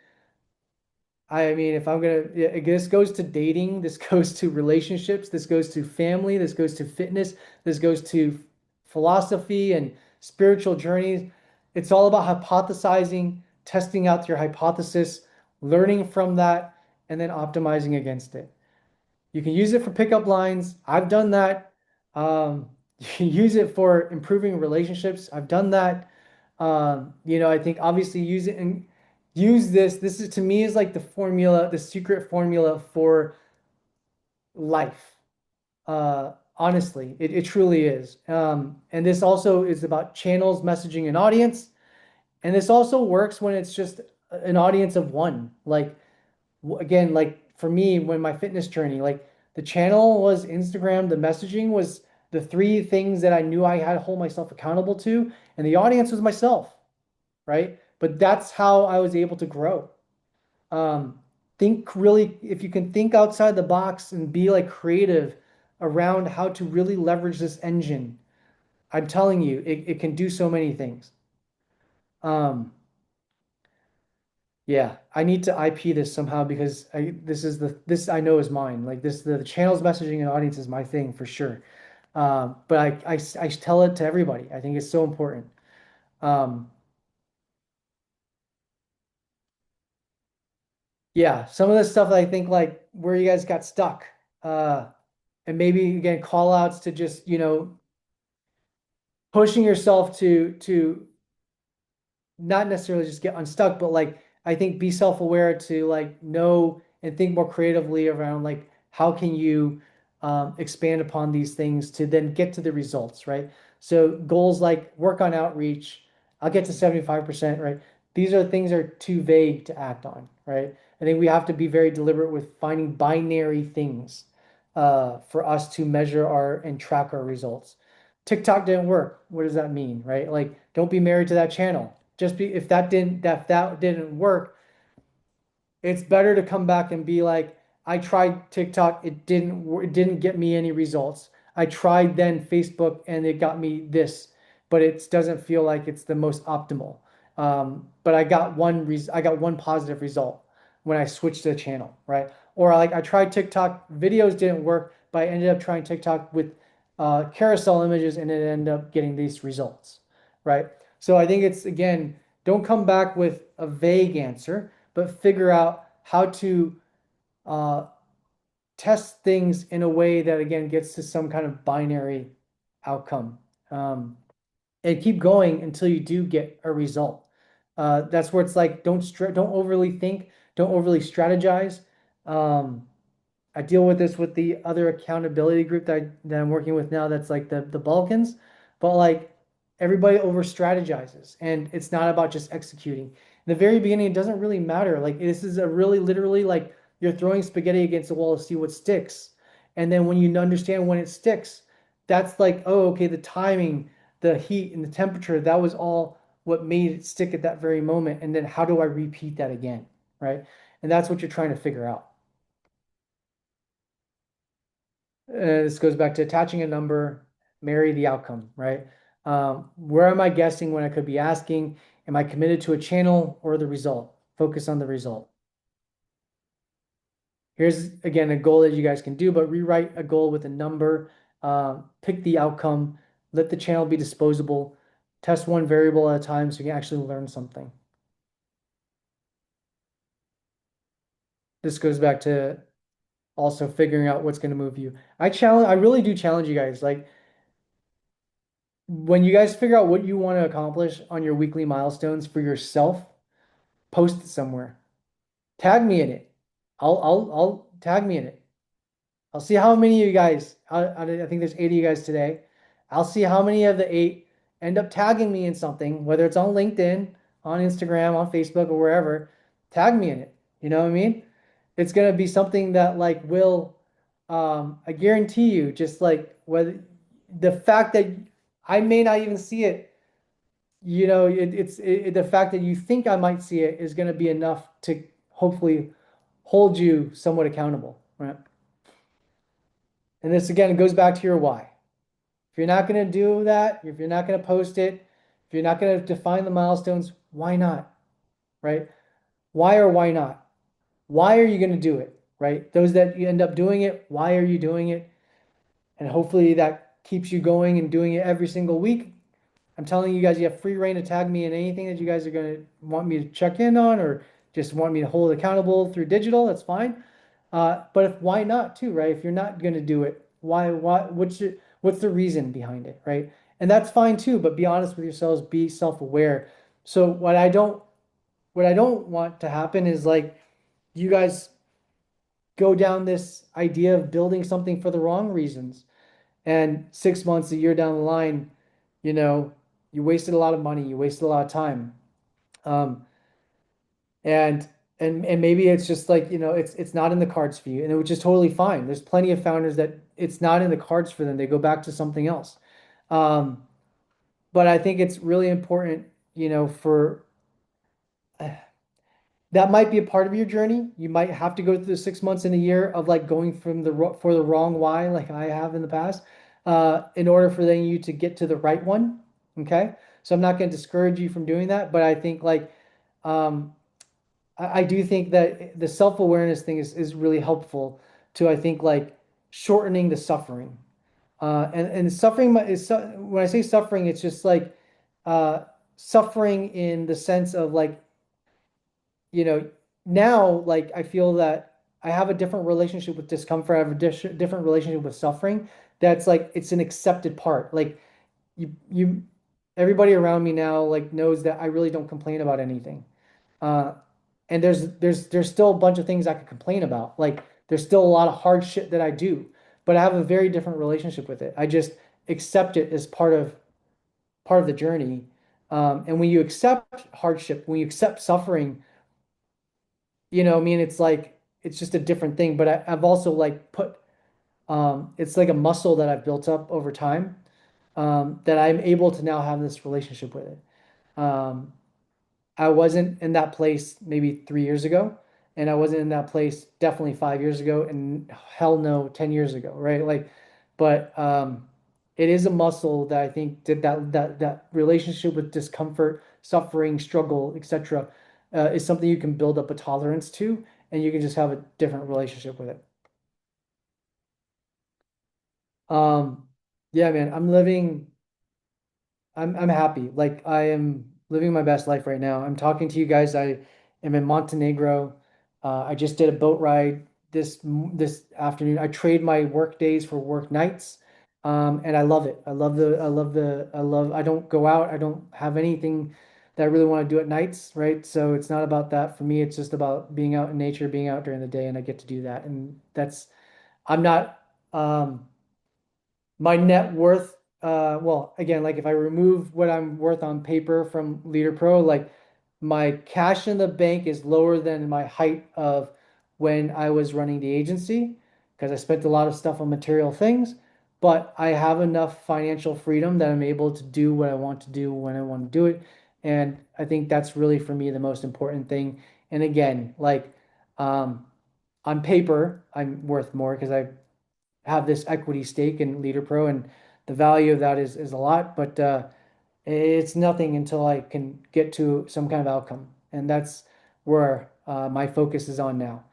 Speaker 1: I mean, if I'm gonna, yeah, this goes to dating, this goes to relationships, this goes to family, this goes to fitness, this goes to philosophy and spiritual journeys. It's all about hypothesizing, testing out your hypothesis, learning from that, and then optimizing against it. You can use it for pickup lines. I've done that. You can use it for improving relationships. I've done that. I think obviously use it and use this. This is to me is like the formula, the secret formula for life. Honestly, it truly is. And this also is about channels, messaging, and audience. And this also works when it's just an audience of one. Like again, like for me, when my fitness journey, like the channel was Instagram, the messaging was the three things that I knew I had to hold myself accountable to, and the audience was myself, right? But that's how I was able to grow. Um, think really, if you can think outside the box and be like creative around how to really leverage this engine, I'm telling you, it can do so many things. Um, Yeah, I need to IP this somehow because this I know is mine. Like this, the channels, messaging, and audience is my thing for sure. But I tell it to everybody. I think it's so important. Um, yeah, some of the stuff that I think like where you guys got stuck, uh, and maybe again call outs to just pushing yourself to not necessarily just get unstuck, but like I think be self-aware to like know and think more creatively around like how can you expand upon these things to then get to the results, right? So goals like work on outreach, I'll get to 75%, right? These are things that are too vague to act on, right? I think we have to be very deliberate with finding binary things for us to measure our and track our results. TikTok didn't work. What does that mean, right? Like, don't be married to that channel. just be if that didn't work, it's better to come back and be like, I tried TikTok, it didn't get me any results. I tried then Facebook and it got me this, but it doesn't feel like it's the most optimal. But I got one positive result when I switched the channel, right? Or like I tried TikTok, videos didn't work, but I ended up trying TikTok with carousel images and it ended up getting these results, right? So I think it's again, don't come back with a vague answer, but figure out how to uh, test things in a way that again gets to some kind of binary outcome. And keep going until you do get a result. That's where it's like don't overly think, don't overly strategize. Um, I deal with this with the other accountability group that I'm working with now. That's like the Balkans, but like everybody over strategizes, and it's not about just executing. In the very beginning, it doesn't really matter. Like this is a really literally like you're throwing spaghetti against the wall to see what sticks, and then when you understand when it sticks, that's like oh okay, the timing, the heat, and the temperature. That was all what made it stick at that very moment. And then how do I repeat that again, right? And that's what you're trying to figure out. This goes back to attaching a number, marry the outcome, right? Where am I guessing when I could be asking? Am I committed to a channel or the result? Focus on the result. Here's again a goal that you guys can do, but rewrite a goal with a number, pick the outcome, let the channel be disposable, test one variable at a time so you can actually learn something. This goes back to also figuring out what's going to move you. I really do challenge you guys. Like when you guys figure out what you want to accomplish on your weekly milestones for yourself, post it somewhere. Tag me in it. I'll tag me in it. I'll see how many of you guys, I think there's 8 of you guys today. I'll see how many of the 8 end up tagging me in something, whether it's on LinkedIn, on Instagram, on Facebook, or wherever. Tag me in it. You know what I mean? It's gonna be something that like will, I guarantee you, just like whether the fact that I may not even see it, the fact that you think I might see it is gonna be enough to hopefully hold you somewhat accountable, right? And this again goes back to your why. If you're not going to do that, if you're not going to post it, if you're not going to define the milestones, why not? Right? Why or why not? Why are you going to do it? Right? Those that you end up doing it, why are you doing it? And hopefully that keeps you going and doing it every single week. I'm telling you guys, you have free reign to tag me in anything that you guys are going to want me to check in on or just want me to hold accountable through digital. That's fine. But why not too, right? If you're not going to do it, what's the reason behind it, right? And that's fine too, but be honest with yourselves, be self-aware. So what I don't want to happen is like you guys go down this idea of building something for the wrong reasons. And 6 months, a year down the line, you know, you wasted a lot of money, you wasted a lot of time. Um, and and maybe it's just like, it's not in the cards for you, and which is totally fine. There's plenty of founders that it's not in the cards for them. They go back to something else. Um, but I think it's really important, for that might be a part of your journey. You might have to go through the 6 months in a year of like going from for the wrong why, like I have in the past, in order for then you to get to the right one. Okay. So I'm not going to discourage you from doing that, but I think like, um, I do think that the self-awareness thing is really helpful to, I think, like shortening the suffering. And suffering when I say suffering, it's just like uh, suffering in the sense of like, you know, now like I feel that I have a different relationship with discomfort. I have a different relationship with suffering. That's like it's an accepted part. Like you everybody around me now like knows that I really don't complain about anything. Uh, and there's still a bunch of things I could complain about. Like there's still a lot of hard shit that I do, but I have a very different relationship with it. I just accept it as part of the journey. And when you accept hardship, when you accept suffering, I mean, it's like it's just a different thing. But I've also like it's like a muscle that I've built up over time, that I'm able to now have this relationship with it. Um, I wasn't in that place maybe 3 years ago, and I wasn't in that place definitely 5 years ago, and hell no 10 years ago, right? Like, but it is a muscle that I think that relationship with discomfort, suffering, struggle, etc., is something you can build up a tolerance to, and you can just have a different relationship with it. Um, yeah, man, I'm happy. Like I am living my best life right now. I'm talking to you guys. I am in Montenegro. I just did a boat ride this afternoon. I trade my work days for work nights. And I love it. I don't go out. I don't have anything that I really want to do at nights, right? So it's not about that for me. It's just about being out in nature, being out during the day, and I get to do that. And I'm not, my net worth, well, again, like if I remove what I'm worth on paper from Leader Pro, like my cash in the bank is lower than my height of when I was running the agency because I spent a lot of stuff on material things, but I have enough financial freedom that I'm able to do what I want to do when I want to do it. And I think that's really for me the most important thing. And again, like um, on paper, I'm worth more because I have this equity stake in Leader Pro, and the value of that is a lot, but it's nothing until I can get to some kind of outcome, and that's where my focus is on now,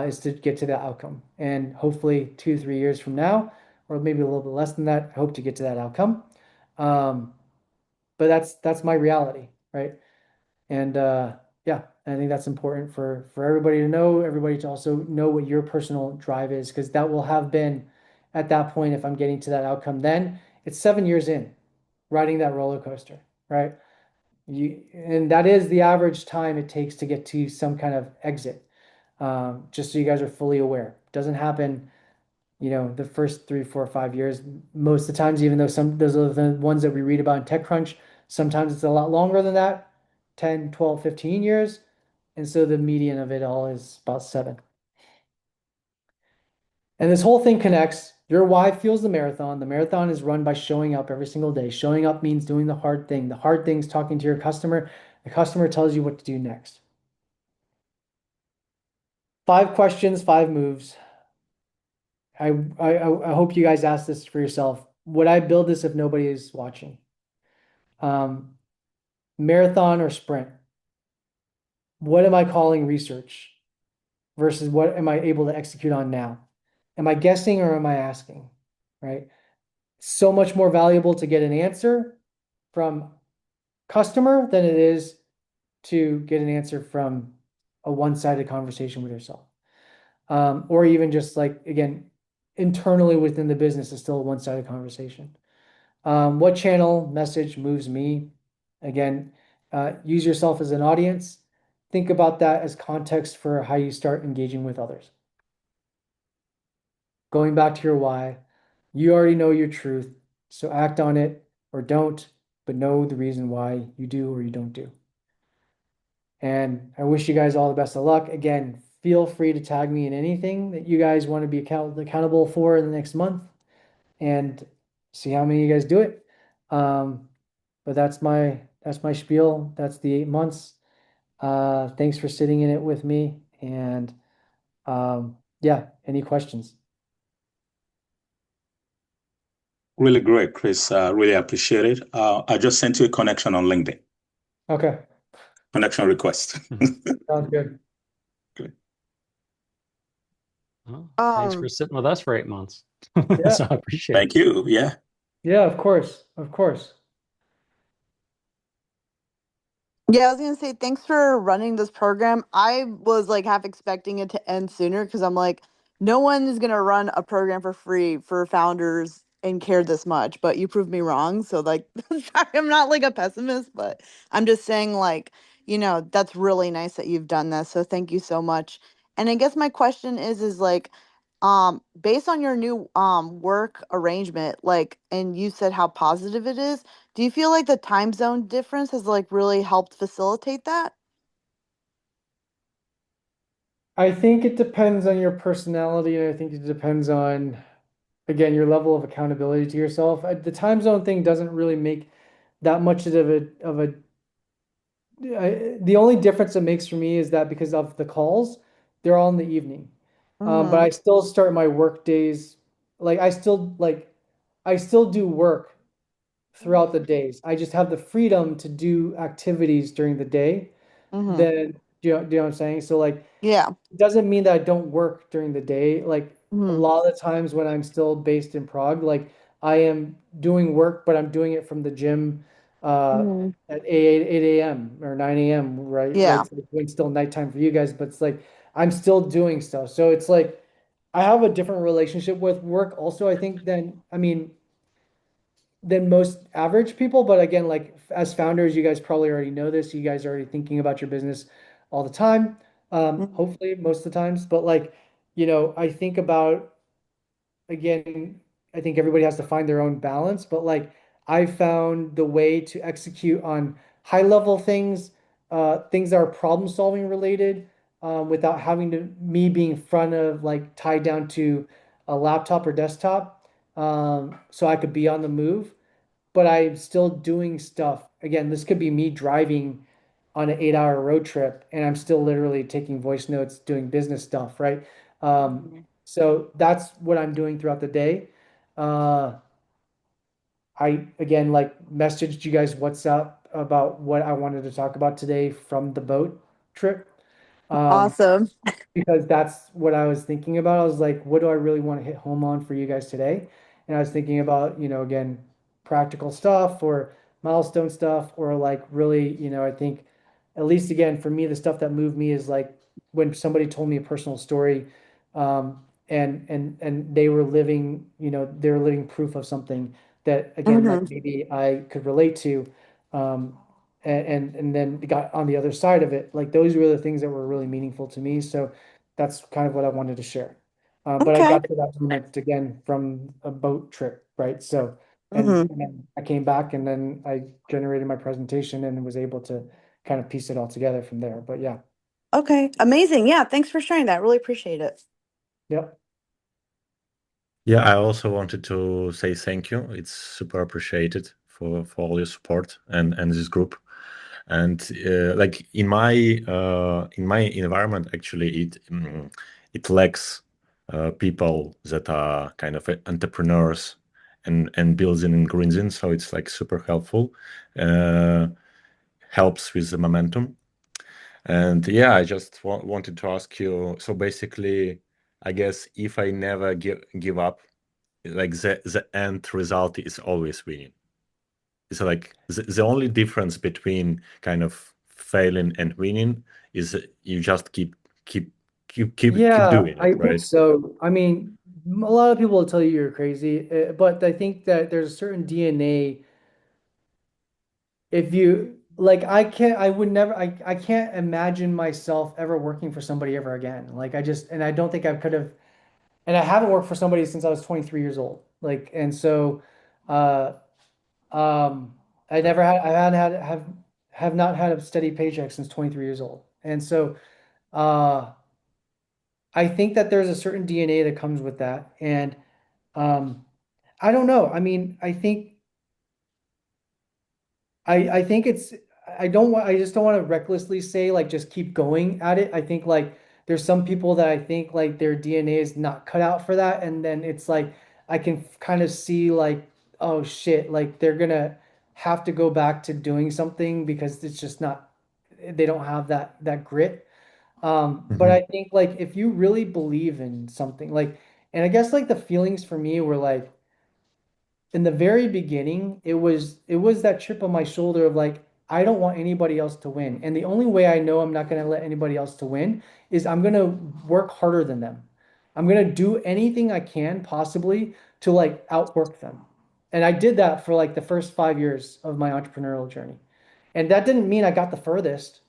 Speaker 1: is to get to that outcome, and hopefully 2, 3 years from now, or maybe a little bit less than that, I hope to get to that outcome. Um, but that's my reality, right? And yeah, I think that's important for everybody to know, everybody to also know what your personal drive is, because that will have been at that point, if I'm getting to that outcome, then it's 7 years in riding that roller coaster, right? And that is the average time it takes to get to some kind of exit. Just so you guys are fully aware. It doesn't happen, the first 3, 4, 5 years. Most of the times, even though some those are the ones that we read about in TechCrunch, sometimes it's a lot longer than that, 10, 12, 15 years. And so the median of it all is about 7. And this whole thing connects. Your why fuels the marathon. The marathon is run by showing up every single day. Showing up means doing the hard thing. The hard thing is talking to your customer. The customer tells you what to do next. 5 questions, 5 moves. I hope you guys ask this for yourself. Would I build this if nobody is watching? Um, Marathon or sprint? What am I calling research versus what am I able to execute on now? Am I guessing or am I asking? Right? So much more valuable to get an answer from customer than it is to get an answer from a one-sided conversation with yourself. Or even just like, again, internally within the business is still a one-sided conversation. What channel message moves me? Again, use yourself as an audience. Think about that as context for how you start engaging with others. Going back to your why, you already know your truth, so act on it or don't, but know the reason why you do or you don't do. And I wish you guys all the best of luck. Again, feel free to tag me in anything that you guys want to be accountable for in the next month and see how many of you guys do it. But that's my spiel. That's the 8 months. Thanks for sitting in it with me. And yeah, any questions?
Speaker 2: Really great, Chris. Really appreciate it. I just sent you a connection on LinkedIn.
Speaker 1: Okay,
Speaker 2: Connection request.
Speaker 3: Mhm.
Speaker 1: sounds good.
Speaker 2: Great.
Speaker 3: Well, thanks for
Speaker 4: Um,
Speaker 3: sitting with us for 8 months.
Speaker 1: Yeah,
Speaker 3: So I appreciate it.
Speaker 2: Thank you. Yeah.
Speaker 1: yeah, of course, of course.
Speaker 4: yeah, I was gonna say thanks for running this program. I was like half expecting it to end sooner because I'm like, no one is gonna run a program for free for founders and care this much. But you proved me wrong. So like, sorry, I'm not like a pessimist, but I'm just saying like, that's really nice that you've done this. So thank you so much. And I guess my question is like, based on your new work arrangement, like, and you said how positive it is. Do you feel like the time zone difference has like really helped facilitate that?
Speaker 1: I think it depends on your personality, and I think it depends on, again, your level of accountability to yourself. The time zone thing doesn't really make that much of a the only difference it makes for me is that because of the calls, they're all in the evening. But
Speaker 4: Mm-hmm.
Speaker 1: I still start my work days I still do work throughout the
Speaker 4: Mm-hmm.
Speaker 1: days. I just have the freedom to do activities during the day.
Speaker 4: Mm-hmm.
Speaker 1: Then do you know what I'm saying? So like
Speaker 4: Yeah.
Speaker 1: it doesn't mean that I don't work during the day. Like a
Speaker 4: Mm-hmm.
Speaker 1: lot of the times when I'm still based in Prague, like I am doing work, but I'm doing it from the gym uh
Speaker 4: Mm-hmm.
Speaker 1: at 8 a.m. or 9 a.m. Right?
Speaker 4: Yeah.
Speaker 1: So when it's still nighttime for you guys, but it's like I'm still doing stuff. So it's like I have a different relationship with work also, I think, than most average people. But again, like as founders, you guys probably already know this. You guys are already thinking about your business all the time.
Speaker 4: Mm-hmm.
Speaker 1: Hopefully most of the times. But like, I think about again, I think everybody has to find their own balance, but like I found the way to execute on high level things, things that are problem solving related, without having to me being front of like tied down to a laptop or desktop, so I could be on the move but I'm still doing stuff. Again, this could be me driving on an 8 hour road trip and I'm still literally taking voice notes, doing business stuff, right?
Speaker 4: Mm-hmm.
Speaker 1: So that's what I'm doing throughout the day. Uh, I again like messaged you guys WhatsApp about what I wanted to talk about today from the boat trip. Um,
Speaker 4: Awesome.
Speaker 1: because that's what I was thinking about. I was like, what do I really want to hit home on for you guys today? And I was thinking about, again, practical stuff or milestone stuff, or like really, I think at least again, for me, the stuff that moved me is like when somebody told me a personal story, and they were living proof of something that again, like
Speaker 4: Mm-hmm.
Speaker 1: maybe I could relate to. Um, and then got on the other side of it. Like those were the things that were really meaningful to me. So that's kind of what I wanted to share. But I
Speaker 4: Okay.
Speaker 1: got to that moment again from a boat trip, right? So, and,
Speaker 4: Mm-hmm.
Speaker 1: and then I came back and then I generated my presentation and was able to kind of piece it all together from there. But yeah,
Speaker 4: Okay. Amazing. Yeah. Thanks for sharing that. Really appreciate it.
Speaker 1: yep.
Speaker 3: Yeah, I also wanted to say thank you. It's super appreciated for all your support and this group. And like in my environment, actually, it lacks people that are kind of entrepreneurs and building and grinding. So it's like super helpful. Uh, Helps with the momentum. And yeah, I just wanted to ask you. So basically, I guess if I never give up, like the end result is always winning. It's like the only difference between kind of failing and winning is that you just keep
Speaker 1: Yeah,
Speaker 3: doing it,
Speaker 1: I think
Speaker 3: right?
Speaker 1: so. I mean, a lot of people will tell you you're crazy, but I think that there's a certain DNA. If you like, I would never, I can't imagine myself ever working for somebody ever again. Like, and I don't think I could have, and I haven't worked for somebody since I was 23 years old. Like, and so, uh, um, I hadn't have not had a steady paycheck since 23 years old. And so, uh, I think that there's a certain DNA that comes with that. And, um, I don't know. I mean, I think I just don't want to recklessly say like just keep going at it. I think like there's some people that I think like their DNA is not cut out for that, and then it's like I can kind of see like, oh shit, like they're gonna have to go back to doing something because it's just not, they don't have that grit. But
Speaker 3: Hmm.
Speaker 1: I think like if you really believe in something like, and I guess like the feelings for me were like in the very beginning, it was that chip on my shoulder of like, I don't want anybody else to win. And the only way I know I'm not going to let anybody else to win is I'm going to work harder than them. I'm going to do anything I can possibly to like outwork them. And I did that for like the first 5 years of my entrepreneurial journey. And that didn't mean I got the furthest.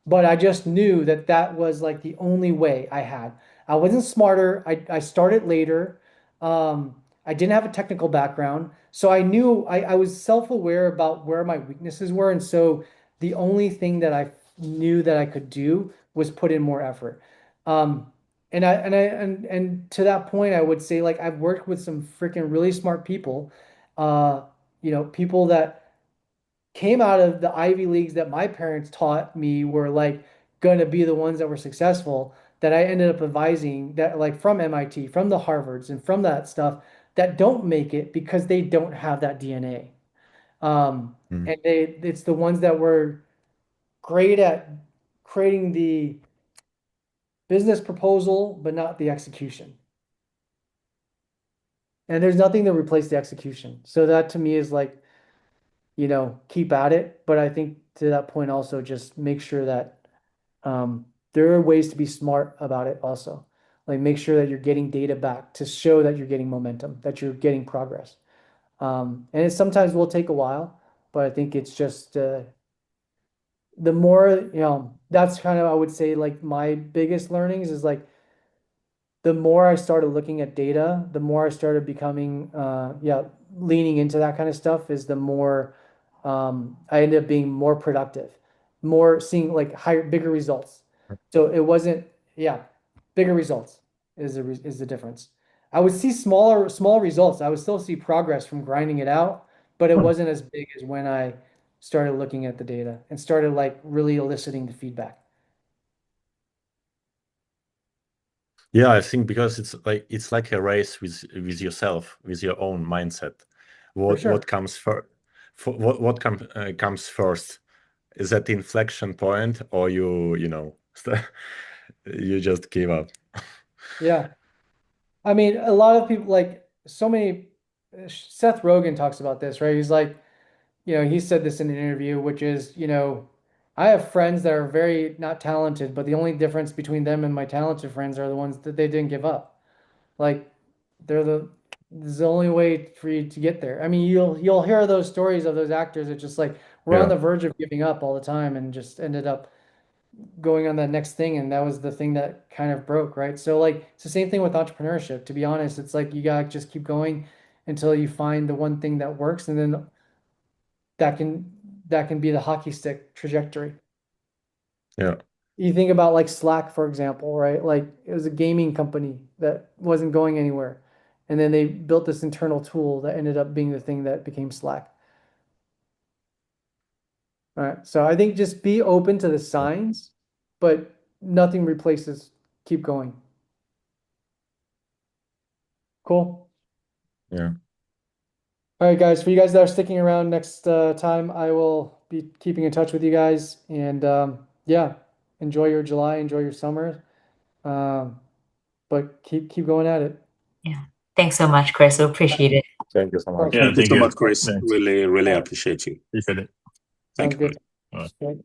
Speaker 1: But I just knew that that was like the only way I had. I wasn't smarter. I started later. I didn't have a technical background. So I knew I was self-aware about where my weaknesses were. And so the only thing that I knew that I could do was put in more effort. Um, and to that point, I would say like I've worked with some freaking really smart people, uh, people that came out of the Ivy Leagues that my parents taught me were like going to be the ones that were successful, that I ended up advising, that like from MIT, from the Harvards, and from that stuff, that don't make it because they don't have that DNA.
Speaker 3: Mhm.
Speaker 1: And it's the ones that were great at creating the business proposal, but not the execution. And there's nothing to replace the execution. So that to me is like, keep at it. But I think to that point also just make sure that there are ways to be smart about it also. Like make sure that you're getting data back to show that you're getting momentum, that you're getting progress. And it sometimes will take a while, but I think it's just the more, that's kind of, I would say, like my biggest learnings is like the more I started looking at data, the more I started becoming, leaning into that kind of stuff is the more I ended up being more productive, more seeing like bigger results. So it wasn't, bigger results is the difference. I would see small results. I would still see progress from grinding it out, but it wasn't as big as when I started looking at the data and started like really eliciting the feedback.
Speaker 3: Yeah, I think because it's like a race with yourself, with your own mindset.
Speaker 1: For sure.
Speaker 3: What comes first? Comes first? Is that the inflection point, or you know you just give up?
Speaker 1: Yeah. I mean, a lot of people like so many. Seth Rogen talks about this, right? He's like, he said this in an interview, which is, I have friends that are very not talented, but the only difference between them and my talented friends are the ones that they didn't give up. Like, they're this is the only way for you to get there. I mean, you'll hear those stories of those actors that just like were on
Speaker 3: Yeah,
Speaker 1: the verge of giving up all the time and just ended up going on that next thing, and that was the thing that kind of broke, right? So like it's the same thing with entrepreneurship. To be honest, it's like you gotta just keep going until you find the one thing that works, and then that can be the hockey stick trajectory.
Speaker 3: yeah,
Speaker 1: You think about like Slack, for example, right? Like it was a gaming company that wasn't going anywhere, and then they built this internal tool that ended up being the thing that became Slack. All right. So I think just be open to the signs, but nothing replaces keep going. Cool.
Speaker 3: yeah.
Speaker 1: All right, guys, for you guys that are sticking around next time, I will be keeping in touch with you guys. And yeah, enjoy your July, enjoy your summer. But keep going at it.
Speaker 5: Yeah. Thanks so much, Chris. I appreciate it.
Speaker 3: Thank you so much.
Speaker 2: Thank you so much, Chris.
Speaker 3: Thanks.
Speaker 2: Really, really appreciate you.
Speaker 3: Appreciate it.
Speaker 2: Thank
Speaker 1: Sounds
Speaker 2: you.
Speaker 1: good.
Speaker 3: All right.
Speaker 1: Right.